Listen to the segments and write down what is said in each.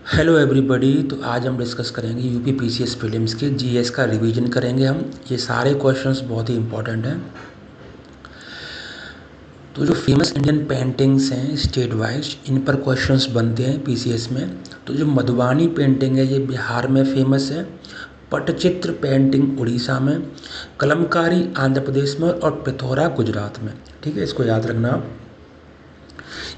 Hello everybody. तो आज हम डिस्कस करेंगे यूपीपीसीएस प्रीलिम्स के जीएस का रिवीजन करेंगे हम। ये सारे क्वेश्चंस बहुत ही इंपॉर्टेंट हैं। तो जो फेमस इंडियन पेंटिंग्स हैं स्टेट वाइज, इन पर क्वेश्चंस बनते हैं पीसीएस में। तो जो मधुबानी पेंटिंग है ये बिहार में फेमस है, पटचित्र पेंटिंग उड़ीसा में, कलमकारी आंध्र प्रदेश में और पिथौरा गुजरात में। ठीक है, इसको याद रखना आप।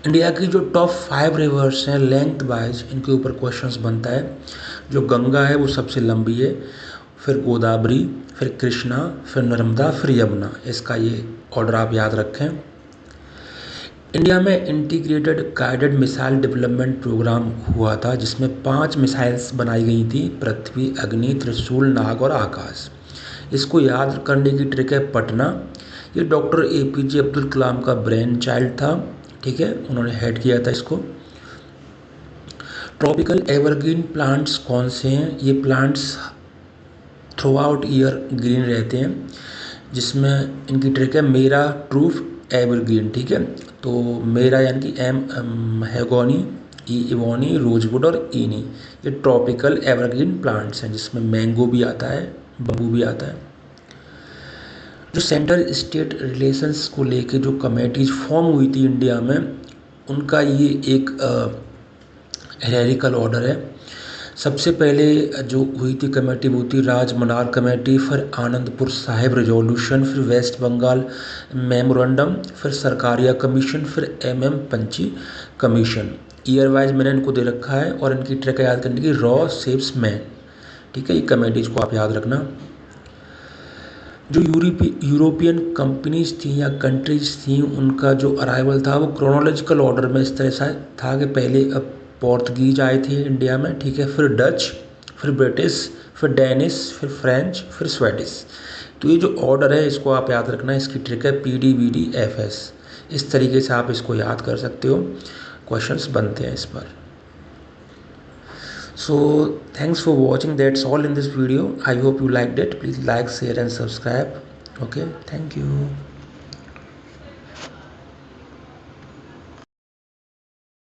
इंडिया की जो टॉप 5 रिवर्स हैं लेंथ वाइज, इनके ऊपर क्वेश्चंस बनता है। जो गंगा है वो सबसे लंबी है, फिर गोदावरी, फिर कृष्णा, फिर नर्मदा, फिर यमुना। इसका ये ऑर्डर आप याद रखें। इंडिया में integrated guided missile development programme हुआ था, जिसमें 5 मिसाइल्स बनाई गई थी, पृथ्वी, अग्नि, त्रिशूल, नाग और आकाश। इसको याद करने की ट्रिक है पटना। ये डॉक्टर एपीजे अब्दुल कलाम का ब्रेन चाइल्ड था। ठीक है, उन्होंने हेड किया था इसको। ट्रॉपिकल एवरग्रीन प्लांट्स कौन से हैं? ये plants through out year green रहते हैं, जिसमें इनकी ट्रिक है मेरा ट्रूफ एवरग्रीन। ठीक है, तो मेरा यानी कि एम हैगोनी, ई इवोनी, रोजवुड और ईनी, ये ट्रॉपिकल एवरग्रीन प्लांट्स हैं, जिसमें मैंगो भी आता है, बम्बू भी आता है। जो सेंट्रल स्टेट रिलेशंस को लेके जो कमेटीज फॉर्म हुई थी इंडिया में, उनका ये एक हायरार्किकल ऑर्डर है। सबसे पहले जो हुई थी कमेटी वो थी राज मनार कमेटी, फिर आनंदपुर साहिब रेजोल्यूशन, फिर वेस्ट बंगाल मेमोरेंडम, फिर सरकारिया कमीशन, फिर एमएम पंची कमीशन। ईयर वाइज मैंने इनको दे रखा है और इनकी ट्रिक याद करने की रॉ सेव्स मैन। ठीक है, ये कमेटीज को आप याद रखना। जो यूरोपियन कंपनीज थी या कंट्रीज थी, उनका जो अराइवल था वो क्रोनोलॉजिकल ऑर्डर में इस तरह से था कि पहले पोर्तुगीज आए थे इंडिया में। ठीक है, फिर डच, फिर ब्रिटिश, फिर डेनिश, फिर फ्रेंच, फिर स्वेडिश। तो ये जो ऑर्डर है इसको आप याद रखना। इसकी ट्रिक है PDVDFS। इस तरीके से आप इसको याद कर सकते हो, क्वेश्चंस बनते हैं इस पर। So thanks for watching. That's all in this video. I hope you liked it. Please like, share and subscribe. Okay, thank you.